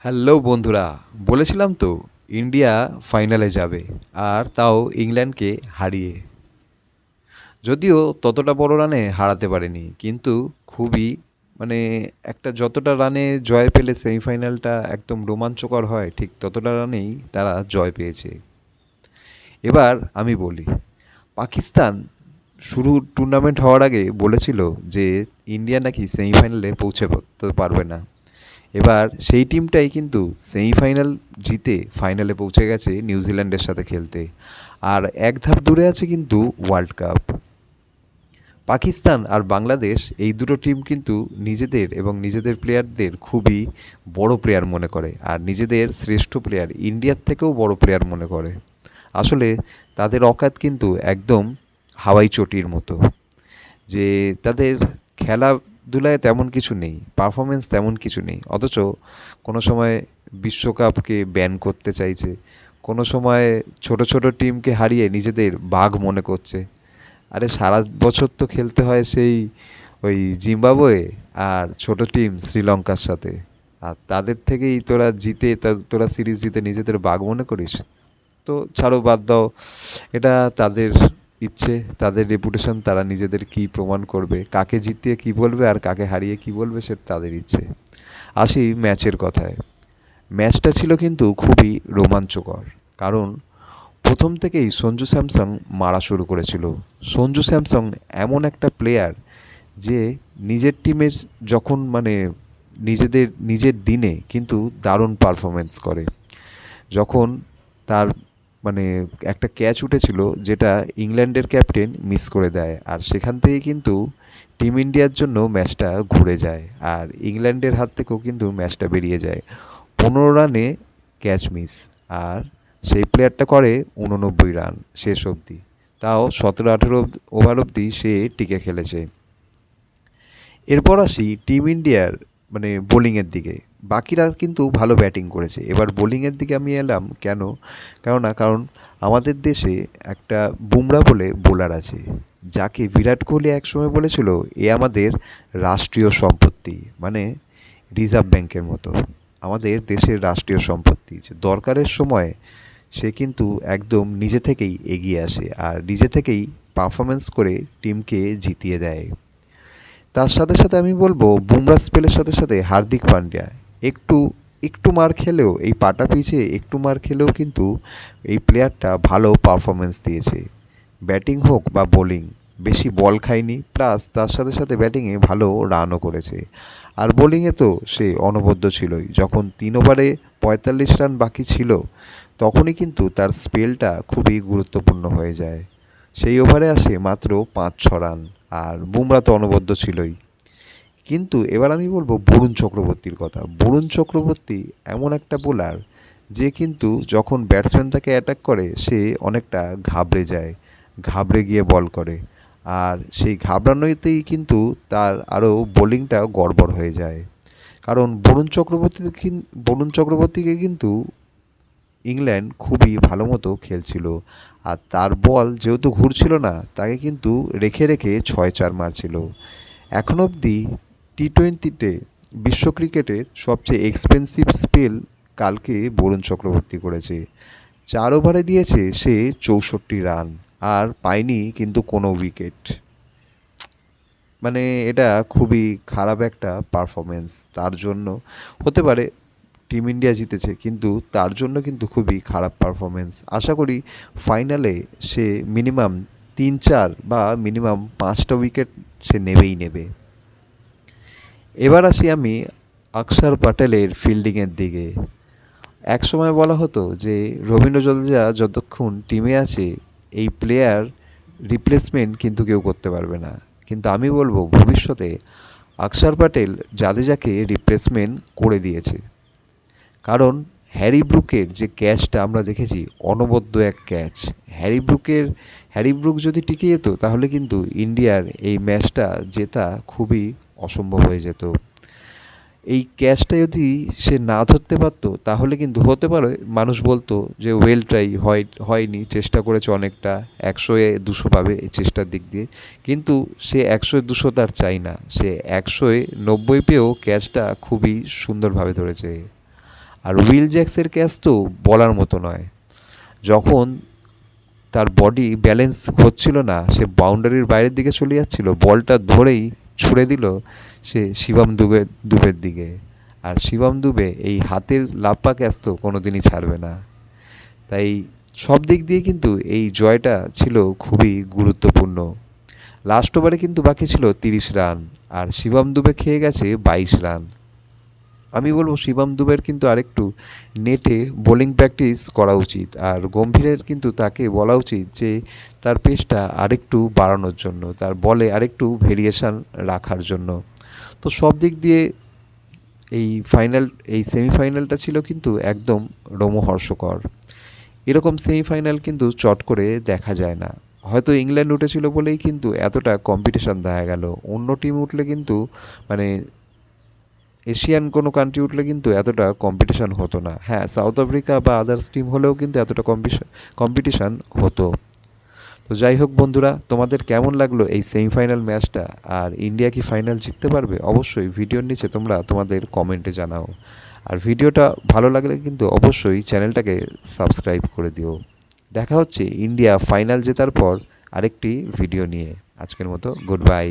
Hello বন্ধুরা, বলেছিলাম তো ইন্ডিয়া ফাইনালে যাবে, আর তাও ইংল্যান্ডকে হারিয়ে। যদিও ততটা বড় রানে হারাতে পারেনি, কিন্তু খুবই মানে একটা যতটা রানে জয় পেলে সেমিফাইনালটা একদম রোমাঞ্চকর হয়, ঠিক ততটা রানেই তারা জয় পেয়েছে। এবার আমি বলি, পাকিস্তান শুরু টুর্নামেন্ট হওয়ার আগে বলেছিল যে ইন্ডিয়া নাকি সেমিফাইনালে পৌঁছতে পারবে না। এবার সেই টিমটাই কিন্তু সেমিফাইনাল জিতে ফাইনালে পৌঁছে গেছে নিউজিল্যান্ডের সাথে খেলতে। আর এক ধাপ দূরে আছে কিন্তু ওয়ার্ল্ড কাপ। পাকিস্তান আর বাংলাদেশ এই দুটো টিম কিন্তু নিজেদের এবং নিজেদের প্লেয়ারদের খুবই বড় প্লেয়ার মনে করে, আর নিজেদের শ্রেষ্ঠ প্লেয়ার ইন্ডিয়ার থেকেও বড় প্লেয়ার মনে করে। আসলে তাদের অকাত কিন্তু একদম হাওয়াই চটির মতো, যে তাদের খেলাধুলায় তেমন কিছু নেই, পারফরমেন্স তেমন কিছু নেই, অথচ কোনো সময় বিশ্বকাপকে ব্যান করতে চাইছে, কোনো সময় ছোট ছোট টিমকে হারিয়ে নিজেদের বাঘ মনে করছে। আরে সারা বছর তো খেলতে হয় সেই ওই জিম্বাবুয়ে আর ছোট টিম শ্রীলঙ্কার সাথে, আর তাদের থেকেই তোরা জিতে তোরা সিরিজ জিতে নিজেদের বাঘ মনে করিস? তো ছাড়ো, বাদ দাও। এটা তাদের ইচ্ছে, তাদের রেপুটেশন, তারা নিজেদের কি প্রমাণ করবে, কাকে জিতিয়ে কি বলবে আর কাকে হারিয়ে কি বলবে, সেটা তাদের ইচ্ছে। আসি ম্যাচের কথায়। ম্যাচটা ছিল কিন্তু খুবই রোমাঞ্চকর, কারণ প্রথম থেকেই সঞ্জু স্যামসং মারা শুরু করেছিল। সঞ্জু স্যামসং এমন একটা প্লেয়ার যে নিজের টিমের যখন নিজের দিনে কিন্তু দারুণ পারফরমেন্স করে। যখন তার মানে একটা ক্যাচ উঠেছিল যেটা ইংল্যান্ডের ক্যাপ্টেন মিস করে দেয়, আর সেখান থেকে কিন্তু টিম ইন্ডিয়ার জন্য ম্যাচটা ঘুরে যায়, আর ইংল্যান্ডের হাত থেকেও কিন্তু ম্যাচটা বেরিয়ে যায়। 15 রানে ক্যাচ মিস, আর সেই প্লেয়ারটা করে 89 রান শেষ অবধি, তাও 17-18 ওভার অবধি সে টিকে খেলেছে। এরপর আসি টিম ইন্ডিয়ার বোলিংয়ের দিকে। বাকিরা কিন্তু ভালো ব্যাটিং করেছে, এবার বোলিংয়ের দিকে আমি এলাম কেন? কারণ আমাদের দেশে একটা বুমরা বলে বোলার আছে, যাকে বিরাট কোহলি একসময় বলেছিল এ আমাদের রাষ্ট্রীয় সম্পত্তি, রিজার্ভ ব্যাংকের মতো আমাদের দেশের রাষ্ট্রীয় সম্পত্তি, যে দরকারের সময় সে কিন্তু একদম নিজে থেকেই এগিয়ে আসে আর নিজে থেকেই পারফরমেন্স করে টিমকে জিতিয়ে দেয়। তার সাথে সাথে আমি বলবো বুমরা স্পেলের সাথে সাথে হার্দিক পান্ডিয়া একটু একটু মার খেলেও, এই পাটা পিছে একটু মার খেলেও কিন্তু এই প্লেয়ারটা ভালো পারফরমেন্স দিয়েছে। ব্যাটিং হোক বা বোলিং, বেশি বল খায়নি, প্লাস তার সাথে সাথে ব্যাটিংয়ে ভালো রানও করেছে। আর বোলিংয়ে তো সে অনবদ্য ছিলই, যখন 3 ওভারে 45 রান বাকি ছিল তখনই কিন্তু তার স্পেলটা খুবই গুরুত্বপূর্ণ হয়ে যায়। সেই ওভারে আসে মাত্র 5-6 রান, আর বুমরা তো অনবদ্য ছিলই। কিন্তু এবার আমি বলবো বরুণ চক্রবর্তীর কথা। বরুণ চক্রবর্তী এমন একটা বোলার যে কিন্তু যখন ব্যাটসম্যান তাকে অ্যাটাক করে সে অনেকটা ঘাবড়ে যায়, ঘাবড়ে গিয়ে বল করে, আর সেই ঘাবড়ানোতেই কিন্তু তার আরও বোলিংটা গড়বড় হয়ে যায়। কারণ বরুণ চক্রবর্তীকে কিন্তু ইংল্যান্ড খুবই ভালো মতো খেলছিল, আর তার বল যেহেতু ঘুরছিল না তাকে কিন্তু রেখে রেখে 6-4 মারছিল। এখন অবধি টি-20-তে বিশ্ব ক্রিকেটের সবচেয়ে এক্সপেন্সিভ স্পেল কালকে বরুণ চক্রবর্তী করেছে। 4 ওভারে দিয়েছে সে 64 রান, আর পায়নি কিন্তু কোনো উইকেট। এটা খুবই খারাপ একটা পারফরমেন্স তার জন্য। হতে পারে টিম ইন্ডিয়া জিতেছে, কিন্তু তার জন্য কিন্তু খুবই খারাপ পারফরমেন্স। আশা করি ফাইনালে সে মিনিমাম 3-4 বা মিনিমাম 5টা উইকেট সে নেবেই নেবে। এবার আসি আমি অক্ষর প্যাটেলের ফিল্ডিংয়ের দিকে। একসময় বলা হতো যে রবীন্দ্র জাদেজা যতক্ষণ টিমে আছে এই প্লেয়ার রিপ্লেসমেন্ট কিন্তু কেউ করতে পারবে না, কিন্তু আমি বলবো ভবিষ্যতে অক্ষর প্যাটেল জাদেজাকে রিপ্লেসমেন্ট করে দিয়েছে। কারণ হ্যারি ব্রুকের যে ক্যাচটা আমরা দেখেছি, অনবদ্য এক ক্যাচ। হ্যারি ব্রুক যদি টিকে যেত তাহলে কিন্তু ইন্ডিয়ার এই ম্যাচটা জেতা খুবই অসম্ভব হয়ে যেত। এই ক্যাচটা যদি সে না ধরতে পারতো তাহলে কিন্তু হতে পারে মানুষ বলতো যে ওয়েল ট্রাই, হয়নি, চেষ্টা করেছে অনেকটা, 100-এ 200 পাবে এই চেষ্টার দিক দিয়ে, কিন্তু সে 100-এ 200 তার চাই না, সে 100-এ 90 পেয়েও ক্যাচটা খুবই সুন্দরভাবে ধরেছে। আর উইল জ্যাক্সের ক্যাচ তো বলার মতো নয়। যখন তার বডি ব্যালেন্স হচ্ছিল না, সে বাউন্ডারির বাইরের দিকে চলে যাচ্ছিল, বলটা ধরেই ছুড়ে দিল সে শিবম দুবের দিকে। আর শিবম দুবে এই হাতের লাপ্পা ক্যাচ তো কোনো দিনই ছাড়বে না। তাই সব দিক দিয়ে কিন্তু এই জয়টা ছিল খুবই গুরুত্বপূর্ণ। লাস্ট ওভারে কিন্তু বাকি ছিল 30 রান, আর শিবম দুবে খেয়ে গেছে 22 রান। আমি বলবো শিবম দুবের কিন্তু আরেকটু নেটে বোলিং প্র্যাকটিস করা উচিত, আর গম্ভীরের কিন্তু তাকে বলা উচিত যে তার পেসটা আরেকটু বাড়ানোর জন্য, তার বলে আরেকটু ভেরিয়েশন রাখার জন্য। তো সব দিক দিয়ে এই সেমিফাইনালটা ছিল কিন্তু একদম রোমহর্ষকর। এরকম সেমিফাইনাল কিন্তু চট করে দেখা যায় না। হয়তো ইংল্যান্ড উঠেছিল বলেই কিন্তু এতটা কম্পিটিশান দেখা গেল। অন্য টিম উঠলে কিন্তু মানে এশিয়ান কোনো কান্ট্রি উঠলে কিন্তু এতটা কম্পিটিশান হতো না। হ্যাঁ, সাউথ আফ্রিকা বা আদার্স টিম হলেও কিন্তু এতটা কম্পিটিশান হতো। তো যাই হোক বন্ধুরা, তোমাদের কেমন লাগলো এই সেমিফাইনাল ম্যাচটা, আর ইন্ডিয়া কি ফাইনাল জিততে পারবে? অবশ্যই ভিডিওর নিচে তোমরা তোমাদের কমেন্টে জানাও। আর ভিডিওটা ভালো লাগলে কিন্তু অবশ্যই চ্যানেলটাকে সাবস্ক্রাইব করে দিও। দেখা হচ্ছে ইন্ডিয়া ফাইনাল জেতার পর আরেকটি ভিডিও নিয়ে। আজকের মতো গুড বাই।